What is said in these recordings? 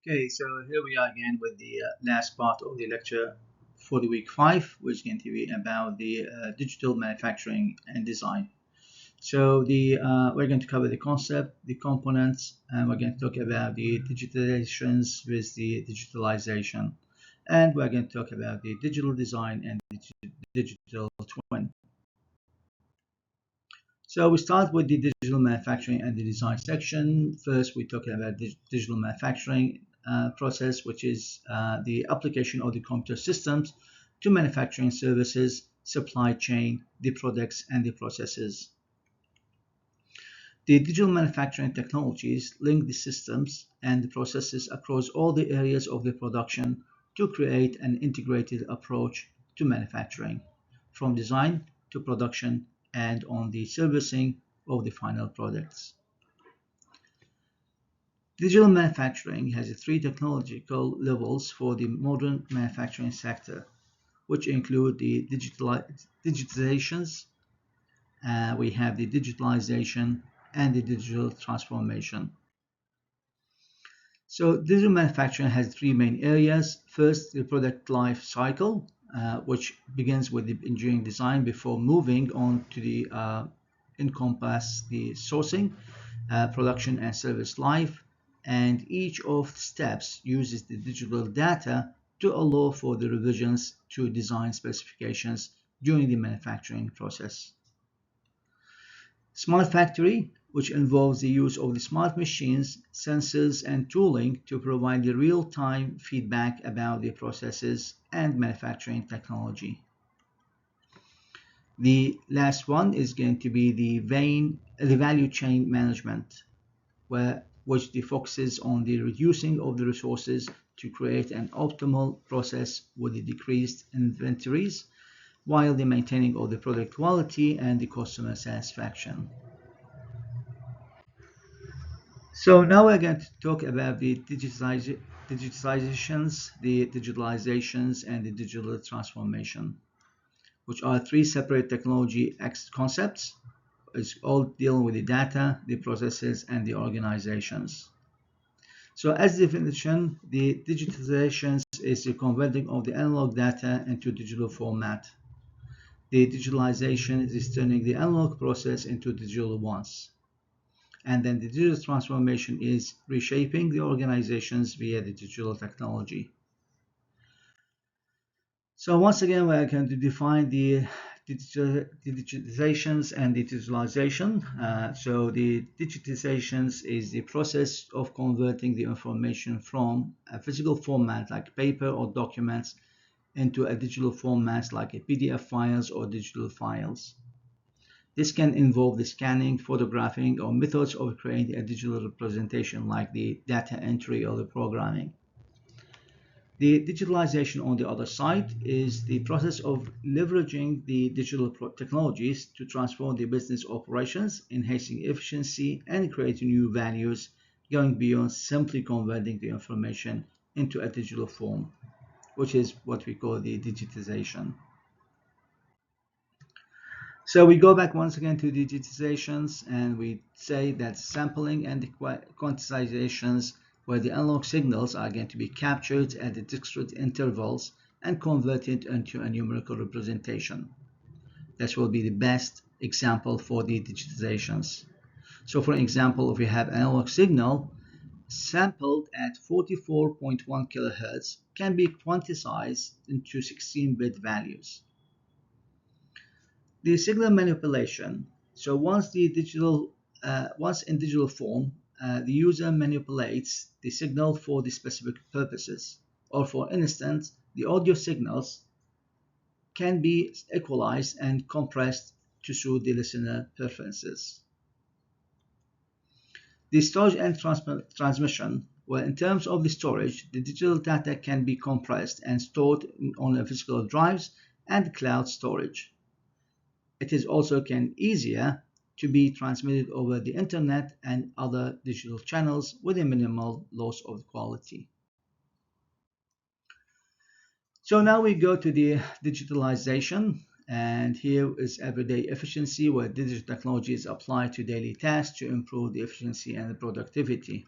Okay, so here we are again with the last part of the lecture for the week 5, which is going to be about the digital manufacturing and design. So we're going to cover the concept, the components, and we're going to talk about the digitalizations with the digitalization, and we're going to talk about the digital design and digital twin. So we start with the digital manufacturing and the design section. First, we're talking about digital manufacturing process, which is the application of the computer systems to manufacturing services, supply chain, the products, and the processes. The digital manufacturing technologies link the systems and the processes across all the areas of the production to create an integrated approach to manufacturing, from design to production and on the servicing of the final products. Digital manufacturing has three technological levels for the modern manufacturing sector, which include the digitizations, we have the digitalization, and the digital transformation. So digital manufacturing has three main areas. First, the product life cycle, which begins with the engineering design before moving on to the encompass the sourcing, production and service life, and each of the steps uses the digital data to allow for the revisions to design specifications during the manufacturing process. Smart factory, which involves the use of the smart machines, sensors, and tooling to provide the real-time feedback about the processes and manufacturing technology. The last one is going to be the value chain management, which focuses on the reducing of the resources to create an optimal process with the decreased inventories, while the maintaining of the product quality and the customer satisfaction. So now we're going to talk about the digitizations, the digitalizations, and the digital transformation, which are three separate technology concepts. It's all dealing with the data, the processes, and the organizations. So as definition, the digitalizations is the converting of the analog data into digital format. The digitalization is turning the analog process into digital ones. And then the digital transformation is reshaping the organizations via the digital technology. So once again, we're going to define the digitizations and digitalization. So the digitizations is the process of converting the information from a physical format like paper or documents into a digital format like a PDF files or digital files. This can involve the scanning, photographing, or methods of creating a digital representation like the data entry or the programming. The digitalization on the other side is the process of leveraging the digital technologies to transform the business operations, enhancing efficiency, and creating new values, going beyond simply converting the information into a digital form, which is what we call the digitization. So we go back once again to digitizations and we say that sampling and the quantizations where the analog signals are going to be captured at the discrete intervals and converted into a numerical representation. This will be the best example for the digitizations. So for example, if we have an analog signal sampled at 44.1 kilohertz can be quantized into 16-bit values. The signal manipulation. So once in digital form, the user manipulates the signal for the specific purposes. Or for instance, the audio signals can be equalized and compressed to suit the listener preferences. The storage and transmission. Well, in terms of the storage, the digital data can be compressed and stored on physical drives and cloud storage. It is also easier to be transmitted over the internet and other digital channels with a minimal loss of quality. So now we go to the digitalization, and here is everyday efficiency where digital technology is applied to daily tasks to improve the efficiency and the productivity.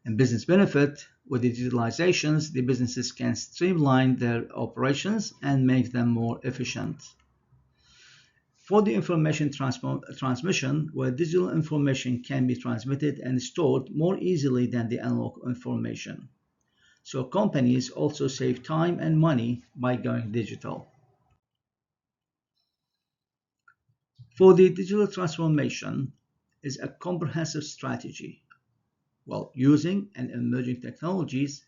And business benefit with the digitalizations, the businesses can streamline their operations and make them more efficient. For the information transmission, where digital information can be transmitted and stored more easily than the analog information. So companies also save time and money by going digital. For the digital transformation is a comprehensive strategy. While using and emerging technologies,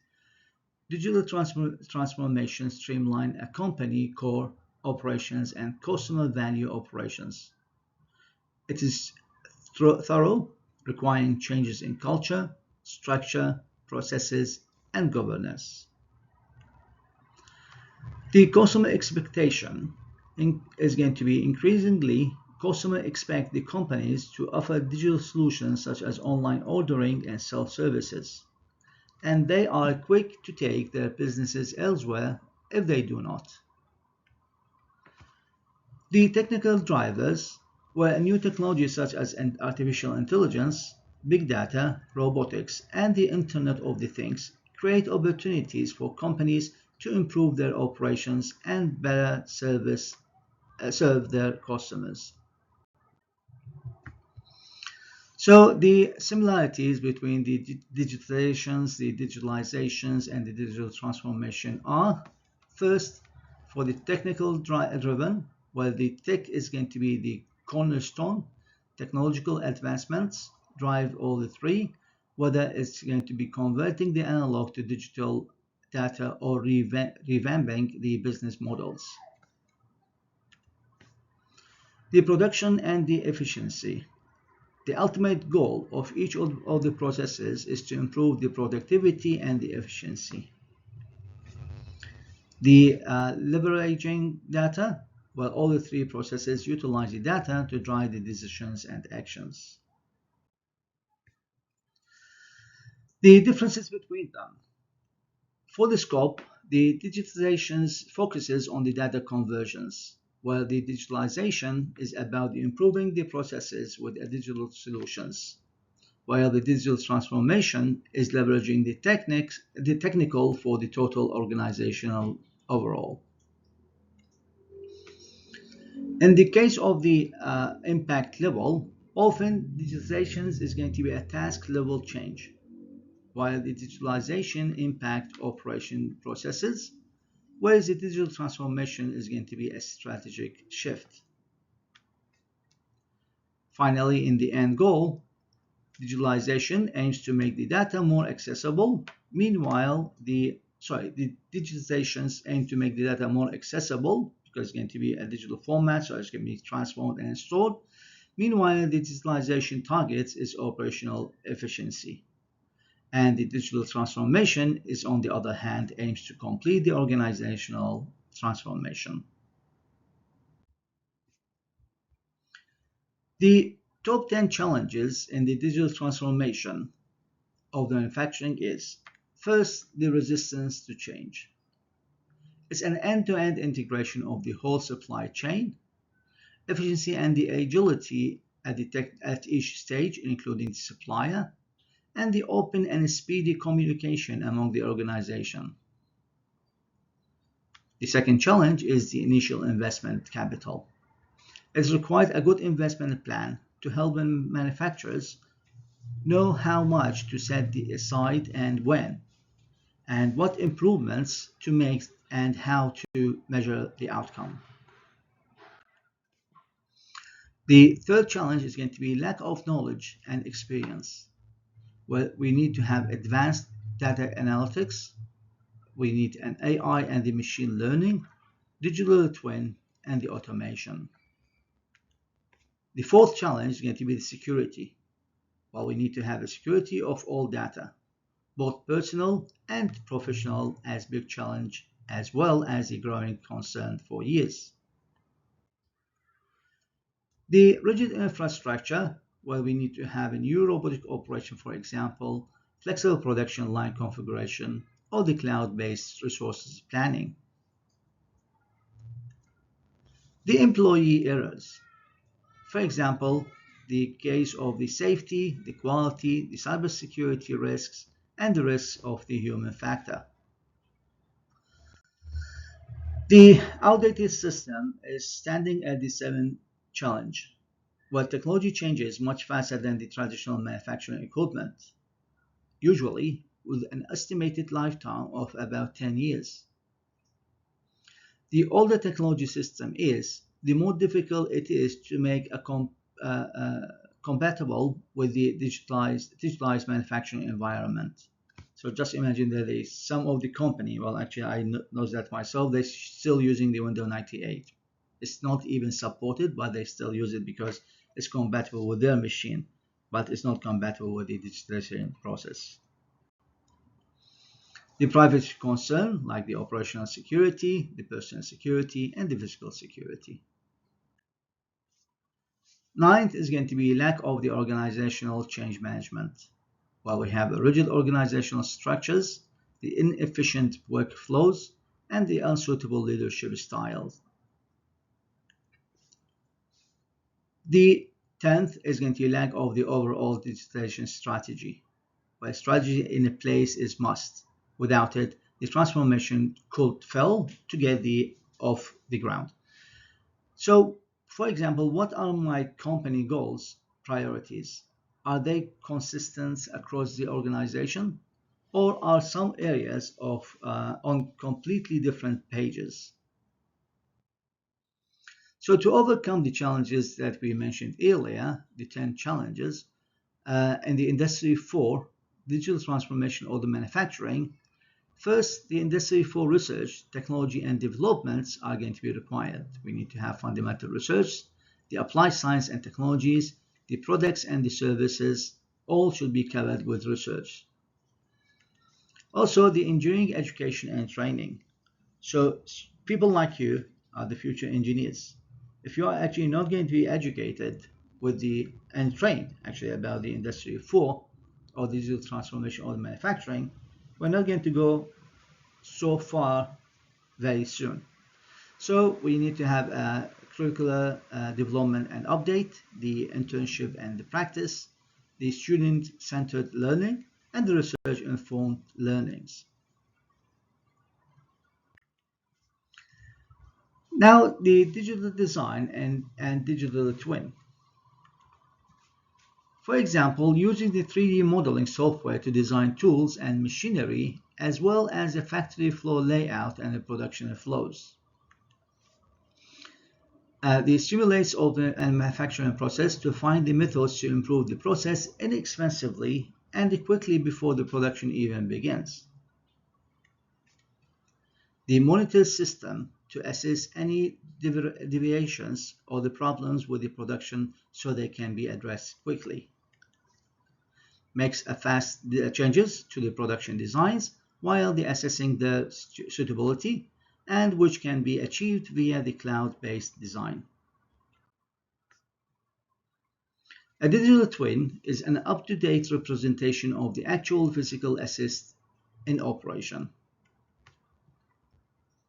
digital transformation streamline a company core operations and customer value operations. It is thorough, requiring changes in culture, structure, processes, and governance. The customer expectation is going to be increasingly customers expect the companies to offer digital solutions such as online ordering and self-services, and they are quick to take their businesses elsewhere if they do not. The technical drivers were new technologies such as artificial intelligence, big data, robotics, and the Internet of the Things create opportunities for companies to improve their operations and better serve their customers. So the similarities between the digitalizations, and the digital transformation are: first, for the technical driven, well, the tech is going to be the cornerstone. Technological advancements drive all the three, whether it's going to be converting the analog to digital data or revamping the business models. The production and the efficiency. The ultimate goal of each of the processes is to improve the productivity and the efficiency. The leveraging data, well, all the three processes utilize the data to drive the decisions and actions. The differences between them. For the scope, the digitalizations focuses on the data conversions, while the digitalization is about improving the processes with digital solutions, while the digital transformation is leveraging the technical for the total organizational overall. In the case of the impact level, often digitalization is going to be a task level change, while the digitalization impact operation processes, whereas the digital transformation is going to be a strategic shift. Finally, in the end goal, digitalization aims to make the data more accessible. Meanwhile, the digitizations aim to make the data more accessible because it's going to be a digital format, so it's going to be transformed and stored. Meanwhile, the digitalization targets is operational efficiency. And the digital transformation is, on the other hand, aims to complete the organizational transformation. The top 10 challenges in the digital transformation of the manufacturing is: first, the resistance to change. It's an end-to-end integration of the whole supply chain, efficiency and the agility at each stage, including the supplier, and the open and speedy communication among the organization. The second challenge is the initial investment capital. It's required a good investment plan to help manufacturers know how much to set aside and when, and what improvements to make and how to measure the outcome. The third challenge is going to be lack of knowledge and experience. Well, we need to have advanced data analytics, we need an AI and the machine learning, digital twin, and the automation. The fourth challenge is going to be the security. Well, we need to have a security of all data, both personal and professional, as big challenge, as well as a growing concern for years. The rigid infrastructure, well, we need to have a new robotic operation, for example, flexible production line configuration, or the cloud-based resources planning. The employee errors. For example, the case of the safety, the quality, the cybersecurity risks, and the risks of the human factor. The outdated system is standing at the seventh challenge. While technology changes much faster than the traditional manufacturing equipment, usually with an estimated lifetime of about 10 years. The older technology system is, the more difficult it is to make compatible with the digitalized manufacturing environment. So just imagine that there is some of the company, well, actually I know that myself, they're still using the Windows 98. It's not even supported, but they still use it because it's compatible with their machine, but it's not compatible with the digitalization process. The privacy concern, like the operational security, the personal security, and the physical security. Ninth is going to be lack of the organizational change management. While we have rigid organizational structures, the inefficient workflows, and the unsuitable leadership styles. The 10th is going to be lack of the overall digitalization strategy. While strategy in place is must. Without it, the transformation could fail to get off the ground. So, for example, what are my company goals, priorities? Are they consistent across the organization, or are some areas on completely different pages? So, to overcome the challenges that we mentioned earlier, the 10 challenges, in the Industry 4, digital transformation of the manufacturing, first, the Industry 4 research, technology, and developments are going to be required. We need to have fundamental research, the applied science and technologies, the products and the services, all should be covered with research. Also, the engineering education and training. So, people like you are the future engineers. If you are actually not going to be educated and trained actually about the Industry 4 or digital transformation of the manufacturing, we're not going to go so far very soon. So we need to have a curricular development and update, the internship and the practice, the student-centered learning, and the research-informed learnings. Now, the digital design and digital twin. For example, using the 3D modeling software to design tools and machinery, as well as the factory floor layout and the production flows. The simulates of the manufacturing process to find the methods to improve the process inexpensively and quickly before the production even begins. The monitor system to assess any deviations or the problems with the production so they can be addressed quickly. Makes a fast changes to the production designs while assessing the suitability, and which can be achieved via the cloud-based design. A digital twin is an up-to-date representation of the actual physical asset in operation.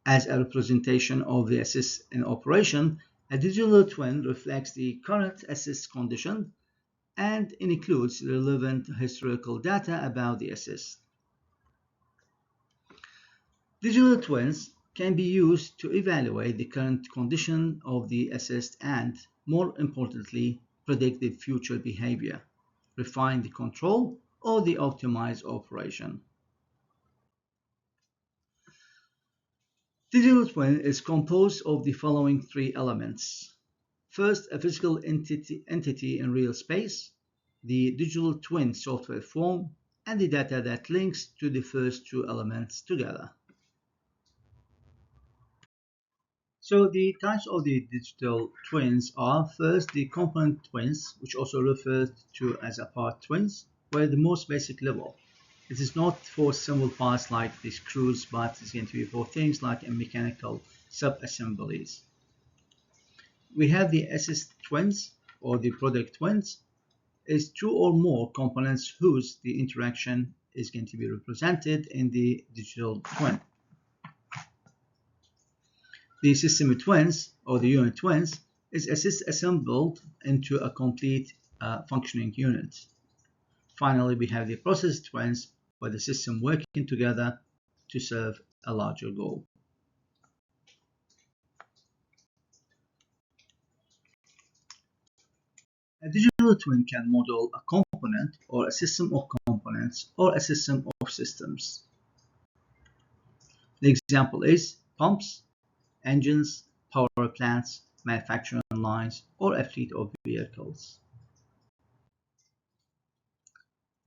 As a representation of the asset in operation, a digital twin reflects the current asset condition and includes relevant historical data about the asset. Digital twins can be used to evaluate the current condition of the asset and, more importantly, predict the future behavior, refine the control, or the optimized operation. Digital twin is composed of the following three elements. First, a physical entity in real space, the digital twin software form, and the data that links to the first two elements together. So the types of the digital twins are first the component twins, which also referred to as a part twins, where the most basic level. It is not for simple parts like the screws, but it's going to be for things like mechanical sub-assemblies. We have the asset twins or the product twins, is two or more components whose the interaction is going to be represented in the digital twin. The system twins or the unit twins is assembled into a complete functioning unit. Finally, we have the process twins, but the system working together to serve a larger goal. A digital twin can model a component or a system of components or a system of systems. The example is pumps, engines, power plants, manufacturing lines, or a fleet of vehicles.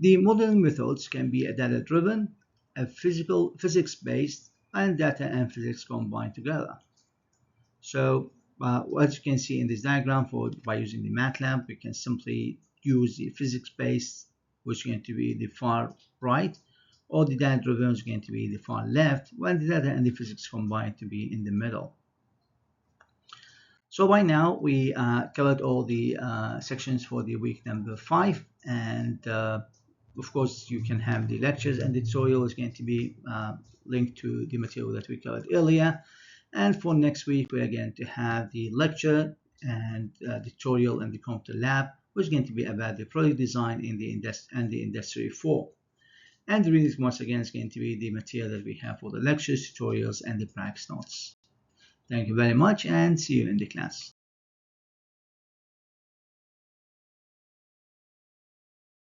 The modeling methods can be a data-driven, a physics-based, and data and physics combined together. So as you can see in this diagram, by using the MATLAB, we can simply use the physics-based, which is going to be the far right, or the data-driven is going to be the far left, while the data and the physics combined to be in the middle. So by now we covered all the sections for the week number 5, and of course you can have the lectures, and the tutorial is going to be linked to the material that we covered earlier. And for next week we are going to have the lecture and the tutorial and the computer lab, which is going to be about the product design in the industry 4. And the reading once again is going to be the material that we have for the lectures, tutorials, and the practice notes. Thank you very much, and see you in the class.